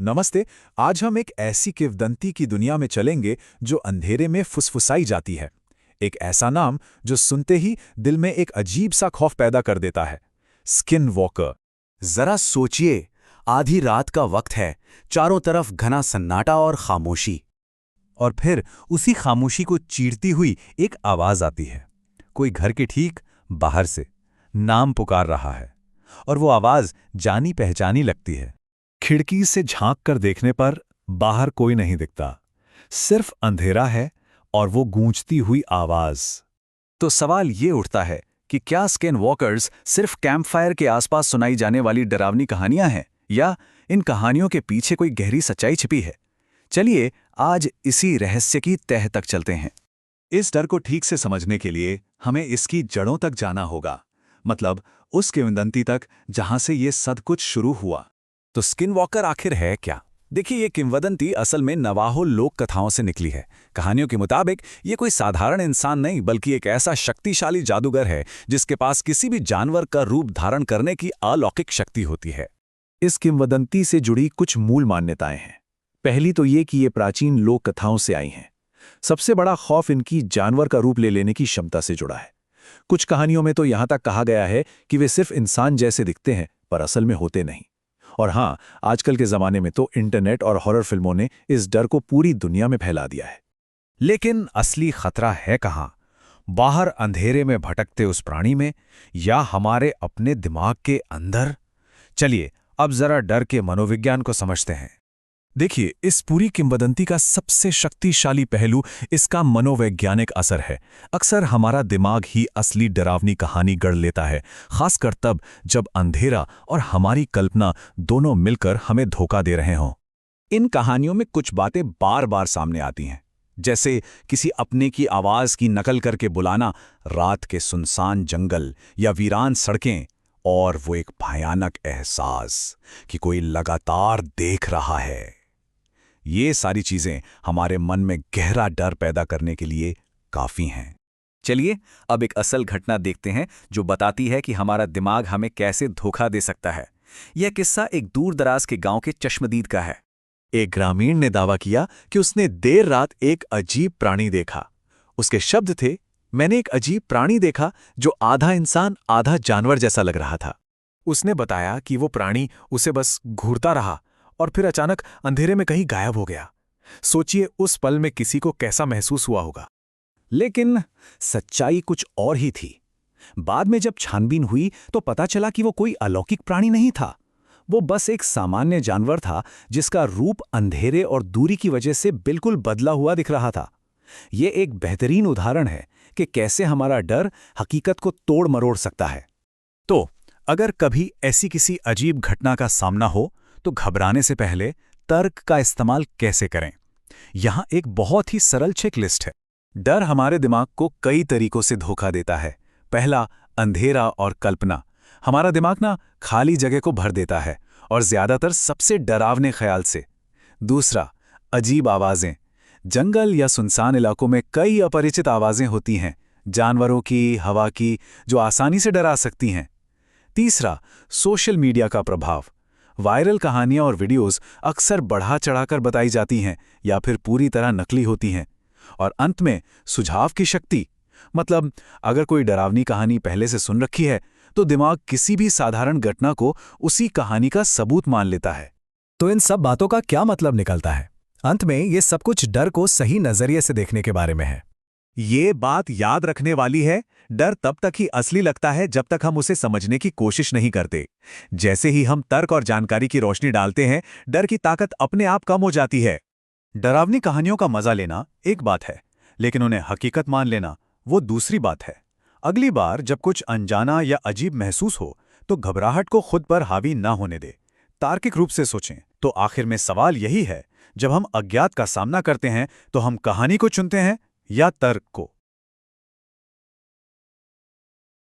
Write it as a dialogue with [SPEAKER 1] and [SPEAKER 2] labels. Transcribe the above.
[SPEAKER 1] नमस्ते। आज हम एक ऐसी किंवदंती की दुनिया में चलेंगे जो अंधेरे में फुसफुसाई जाती है। एक ऐसा नाम जो सुनते ही दिल में एक अजीब सा खौफ पैदा कर देता है, स्किन वॉकर।
[SPEAKER 2] जरा सोचिए, आधी रात का वक्त है, चारों तरफ घना सन्नाटा और खामोशी।
[SPEAKER 3] और फिर उसी खामोशी को चीरती हुई एक आवाज आती है, कोई घर के ठीक बाहर से नाम पुकार रहा है, और वो आवाज जानी पहचानी लगती है। खिड़की से झांक कर देखने पर बाहर कोई नहीं दिखता, सिर्फ अंधेरा है और वो गूंजती हुई आवाज।
[SPEAKER 2] तो सवाल ये उठता है कि क्या स्किन वॉकर्स सिर्फ कैंपफायर के आसपास सुनाई जाने वाली डरावनी कहानियां हैं, या इन कहानियों के पीछे कोई गहरी सच्चाई छिपी है? चलिए आज इसी रहस्य की तह तक चलते हैं।
[SPEAKER 1] इस डर को ठीक से समझने के लिए हमें इसकी जड़ों तक जाना होगा, मतलब उस किंवदंती तक जहां से ये सब कुछ शुरू हुआ।
[SPEAKER 2] तो स्किन वॉकर आखिर है क्या? देखिए, ये किंवदंती असल में नवाहो लोक कथाओं से निकली है। कहानियों के मुताबिक ये कोई साधारण इंसान नहीं, बल्कि एक ऐसा शक्तिशाली जादूगर है जिसके पास किसी भी जानवर का रूप धारण करने की अलौकिक शक्ति होती है।
[SPEAKER 1] इस किंवदंती से जुड़ी कुछ मूल मान्यताएं हैं। पहली तो ये कि ये प्राचीन लोक कथाओं से आई हैं। सबसे बड़ा खौफ इनकी जानवर का रूप ले लेने की क्षमता से जुड़ा है। कुछ कहानियों में तो यहां तक कहा गया है कि वे सिर्फ इंसान जैसे दिखते हैं, पर असल में होते नहीं। और हाँ, आजकल के जमाने में तो इंटरनेट और हॉरर फिल्मों ने इस डर को पूरी दुनिया में फैला दिया है।
[SPEAKER 3] लेकिन असली खतरा है कहाँ? बाहर अंधेरे में भटकते उस प्राणी में, या हमारे अपने दिमाग के अंदर? चलिए अब जरा डर के मनोविज्ञान को समझते हैं।
[SPEAKER 1] देखिए, इस पूरी किंवदंती का सबसे शक्तिशाली पहलू इसका मनोवैज्ञानिक असर है। अक्सर हमारा दिमाग ही असली डरावनी कहानी गढ़ लेता है, खासकर तब जब अंधेरा और हमारी कल्पना दोनों मिलकर हमें धोखा दे रहे हों।
[SPEAKER 2] इन कहानियों में कुछ बातें बार बार सामने आती हैं, जैसे किसी अपने की आवाज की नकल करके बुलाना, रात के सुनसान जंगल या वीरान सड़कें, और वो एक भयानक एहसास कि कोई लगातार देख रहा है। ये सारी चीजें हमारे मन में गहरा डर पैदा करने के लिए काफी हैं। चलिए अब एक असल घटना देखते हैं जो बताती है कि हमारा दिमाग हमें कैसे धोखा दे सकता है। यह किस्सा एक दूर दराज के गांव के चश्मदीद का है।
[SPEAKER 1] एक ग्रामीण ने दावा किया कि उसने देर रात एक अजीब प्राणी देखा। उसके शब्द थे, मैंने एक अजीब प्राणी देखा जो आधा इंसान आधा जानवर जैसा लग रहा था। उसने बताया कि वो प्राणी उसे बस घूरता रहा और फिर अचानक अंधेरे में कहीं गायब हो गया। सोचिए उस पल में किसी को कैसा महसूस हुआ होगा।
[SPEAKER 2] लेकिन सच्चाई कुछ और ही थी। बाद में जब छानबीन हुई तो पता चला कि वो कोई अलौकिक प्राणी नहीं था। वो बस एक सामान्य जानवर था जिसका रूप अंधेरे और दूरी की वजह से बिल्कुल बदला हुआ दिख रहा था। ये एक बेहतरीन उदाहरण है कि कैसे हमारा डर हकीकत को तोड़ मरोड़ सकता है।
[SPEAKER 3] तो अगर कभी ऐसी किसी अजीब घटना का सामना हो तो घबराने से पहले तर्क का इस्तेमाल कैसे करें? यहां एक बहुत ही सरल चेकलिस्ट है।
[SPEAKER 1] डर हमारे दिमाग को कई तरीकों से धोखा देता है। पहला, अंधेरा और कल्पना। हमारा दिमाग ना खाली जगह को भर देता है, और ज्यादातर सबसे डरावने ख्याल से। दूसरा, अजीब आवाजें। जंगल या सुनसान इलाकों में कई अपरिचित आवाजें होती हैं, जानवरों की, हवा की, जो आसानी से डरा सकती हैं। तीसरा, सोशल मीडिया का प्रभाव। वायरल कहानियां और वीडियोस अक्सर बढ़ा चढ़ाकर बताई जाती हैं या फिर पूरी तरह नकली होती हैं। और अंत में सुझाव की शक्ति, मतलब अगर कोई डरावनी कहानी पहले से सुन रखी है तो दिमाग किसी भी साधारण घटना को उसी कहानी का सबूत मान लेता है।
[SPEAKER 3] तो इन सब बातों का क्या मतलब निकलता है? अंत में ये सब कुछ डर को सही नजरिए से देखने के बारे में है।
[SPEAKER 1] ये बात याद रखने वाली है, डर तब तक ही असली लगता है जब तक हम उसे समझने की कोशिश नहीं करते। जैसे ही हम तर्क और जानकारी की रोशनी डालते हैं, डर की ताकत अपने आप कम हो जाती है।
[SPEAKER 3] डरावनी कहानियों का मजा लेना एक बात है, लेकिन उन्हें हकीकत मान लेना वो दूसरी बात है। अगली बार जब कुछ अनजाना या अजीब महसूस हो तो घबराहट को खुद पर हावी ना होने दे, तार्किक रूप से सोचें। तो आखिर में सवाल यही है, जब हम अज्ञात का सामना करते हैं तो हम कहानी को चुनते हैं या तर्क को?